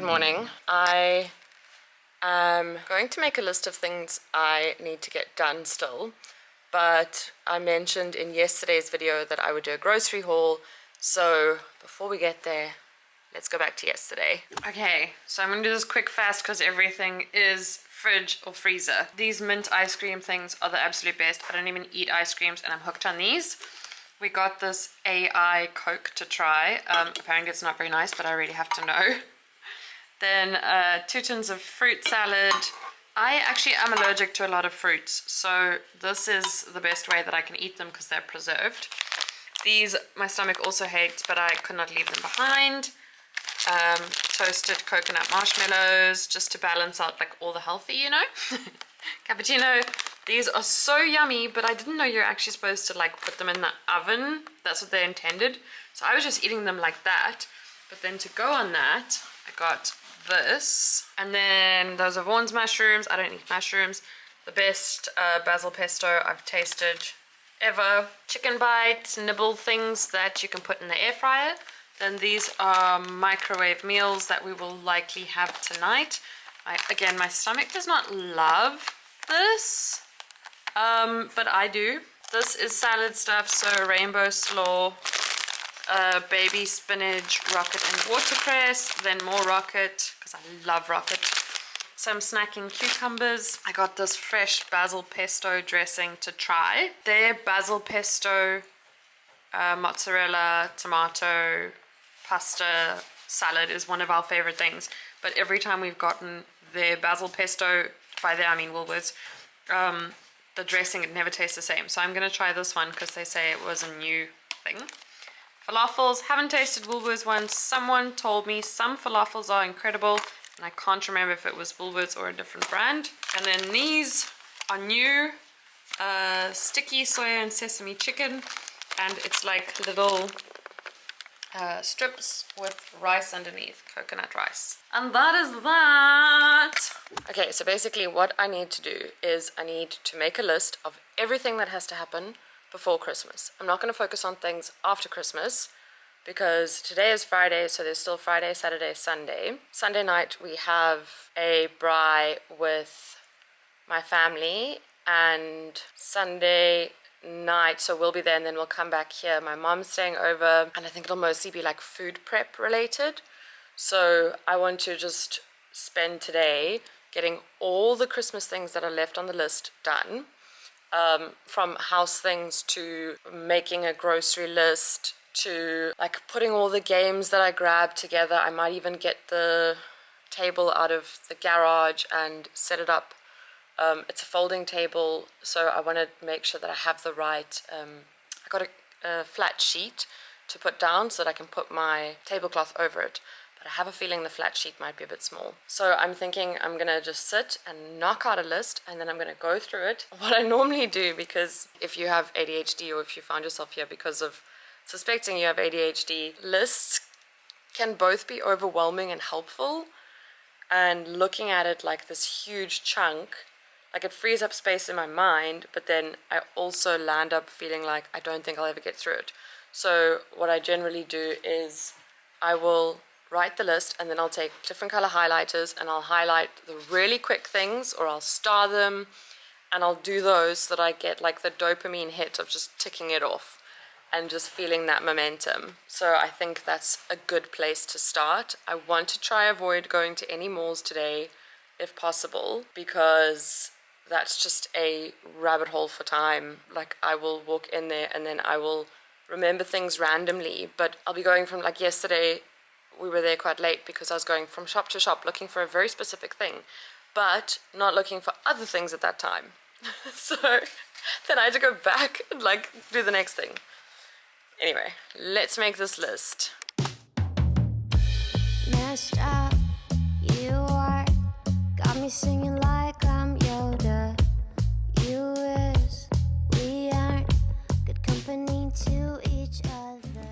Good morning. I am going to make a list of things I need to get done still, but I mentioned in yesterday's video that I would do a grocery haul, so before we get there, let's go back to yesterday. Okay, so I'm gonna do this quick fast because everything is fridge or freezer. These mint ice cream things are the absolute best. I don't even eat ice creams and I'm hooked on these. We got this AI Coke to try. Apparently it's not very nice, but I really have to know. Then 2 tins of fruit salad. I actually am allergic to a lot of fruits, so this is the best way that I can eat them because they're preserved. These my stomach also hates, but I could not leave them behind. Toasted coconut marshmallows, just to balance out like all the healthy, you know. Cappuccino. These are so yummy, but I didn't know you're actually supposed to like put them in the oven. That's what they intended. So I was just eating them like that. But then to go on that, I got this. And then those are Vaughn's mushrooms. I don't eat mushrooms. The best basil pesto I've tasted ever. Chicken bites, nibble things that you can put in the air fryer. Then these are microwave meals that we will likely have tonight. Again, my stomach does not love this, but I do. This is salad stuff, so rainbow slaw, baby spinach, rocket and watercress, then more rocket, because I love rocket. Some snacking cucumbers. I got this fresh basil pesto dressing to try. Their basil pesto, mozzarella, tomato, pasta salad is one of our favorite things, but every time we've gotten their basil pesto, by there I mean Woolworths, the dressing, it never tastes the same. So I'm going to try this one because they say it was a new thing. Falafels, haven't tasted Woolworths ones. Someone told me some falafels are incredible, and I can't remember if it was Woolworths or a different brand. And then these are new, sticky soya and sesame chicken, and it's like little strips with rice underneath, coconut rice. And that is that. Okay, so basically what I need to do is I need to make a list of everything that has to happen before Christmas. I'm not going to focus on things after Christmas because today is Friday, so there's still Friday, Saturday, Sunday. Sunday night we have a braai with my family, and Sunday night, so we'll be there and then we'll come back here. My mom's staying over, and I think it'll mostly be like food prep related. So I want to just spend today getting all the Christmas things that are left on the list done, from house things to making a grocery list to like putting all the games that I grabbed together. I might even get the table out of the garage and set it up. It's a folding table, so I want to make sure that I have the right, I got a flat sheet to put down so that I can put my tablecloth over it, but I have a feeling the flat sheet might be a bit small. So I'm thinking I'm going to just sit and knock out a list, and then I'm going to go through it. What I normally do, because if you have ADHD or if you found yourself here because of suspecting you have ADHD, lists can both be overwhelming and helpful, and looking at it like this huge chunk, like it frees up space in my mind, but then I also land up feeling like I don't think I'll ever get through it. So what I generally do is I will write the list, and then I'll take different color highlighters and I'll highlight the really quick things, or I'll star them, and I'll do those so that I get like the dopamine hit of just ticking it off and just feeling that momentum. So I think that's a good place to start. I want to try avoid going to any malls today if possible, because that's just a rabbit hole for time. Like I will walk in there and then I will remember things randomly, but I'll be going from, like yesterday we were there quite late because I was going from shop to shop looking for a very specific thing, but not looking for other things at that time. So then I had to go back and like do the next thing. Anyway, let's make this list. Messed up, you are, got me singing like I'm Yoda. You is, we aren't good company to each other.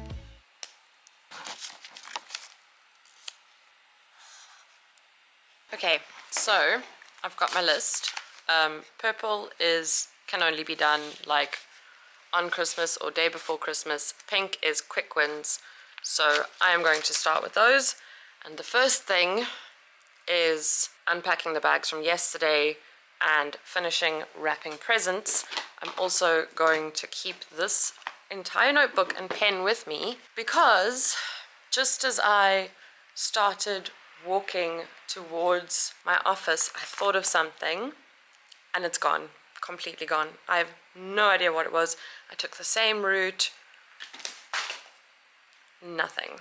Okay, so I've got my list. Purple can only be done like on Christmas or day before Christmas. Pink is quick wins, so I am going to start with those. And the first thing is unpacking the bags from yesterday and finishing wrapping presents. I'm also going to keep this entire notebook and pen with me because just as I started walking towards my office, I thought of something and it's gone, completely gone. I have no idea what it was. I took the same route, nothing.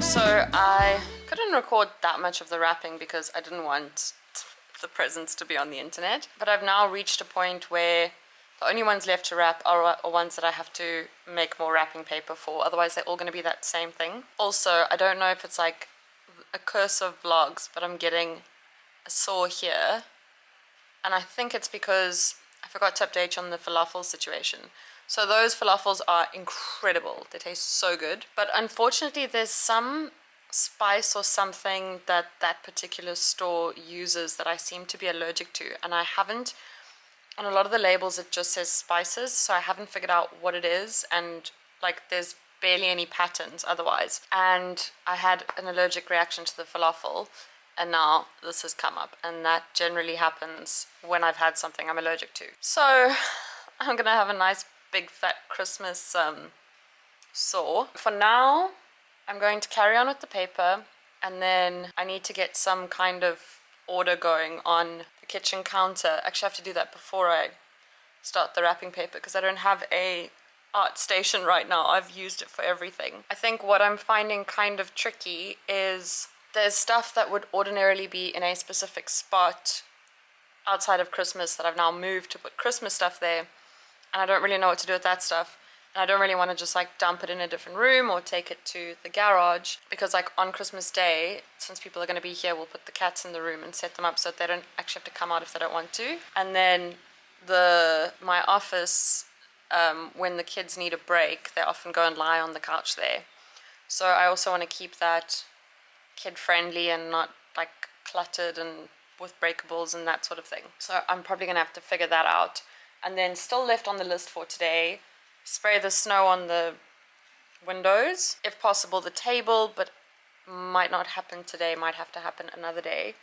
So I couldn't record that much of the wrapping because I didn't want the presents to be on the internet. But I've now reached a point where the only ones left to wrap are ones that I have to make more wrapping paper for. Otherwise, they're all going to be that same thing. Also, I don't know if it's like a curse of vlogs, but I'm getting a sore here. And I think it's because I forgot to update you on the falafel situation. So those falafels are incredible. They taste so good. But unfortunately, there's some spice or something that that particular store uses that I seem to be allergic to. And I haven't, on a lot of the labels, it just says spices. So I haven't figured out what it is. And like there's barely any patterns otherwise. And I had an allergic reaction to the falafel. And now this has come up. And that generally happens when I've had something I'm allergic to. So I'm going to have a nice big fat Christmas saw. For now, I'm going to carry on with the paper, and then I need to get some kind of order going on the kitchen counter. Actually, I have to do that before I start the wrapping paper because I don't have a art station right now. I've used it for everything. I think what I'm finding kind of tricky is there's stuff that would ordinarily be in a specific spot outside of Christmas that I've now moved to put Christmas stuff there. And I don't really know what to do with that stuff. And I don't really want to just like dump it in a different room or take it to the garage. Because like on Christmas Day, since people are going to be here, we'll put the cats in the room and set them up so that they don't actually have to come out if they don't want to. And then my office, when the kids need a break, they often go and lie on the couch there. So I also want to keep that kid friendly and not like cluttered and with breakables and that sort of thing. So I'm probably going to have to figure that out. And then still left on the list for today, spray the snow on the windows. If possible, the table, but might not happen today, might have to happen another day.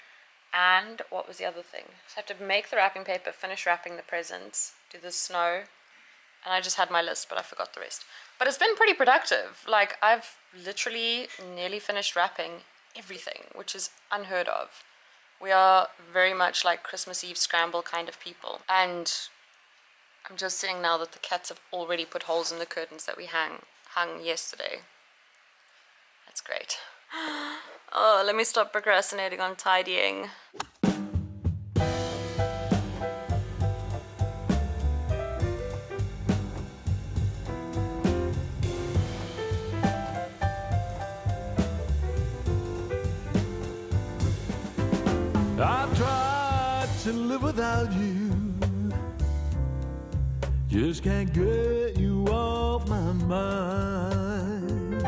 And what was the other thing? So I have to make the wrapping paper, finish wrapping the presents, do the snow. And I just had my list, but I forgot the rest. But it's been pretty productive. Like, I've literally nearly finished wrapping everything, which is unheard of. We are very much like Christmas Eve scramble kind of people. And I'm just seeing now that the cats have already put holes in the curtains that we hung yesterday. That's great. Oh, let me stop procrastinating on tidying. I've tried to live without you. Just can't get you off my mind.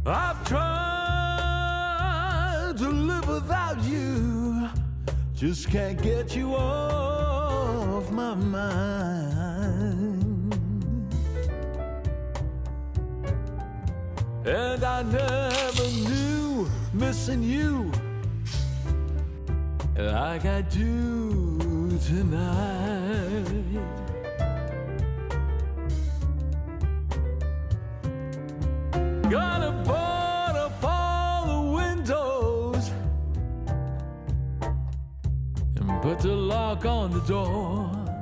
I've tried to live without you. Just can't get you off my mind. And I never knew missing you like I do tonight. Gonna board up all the windows and put the lock on the door.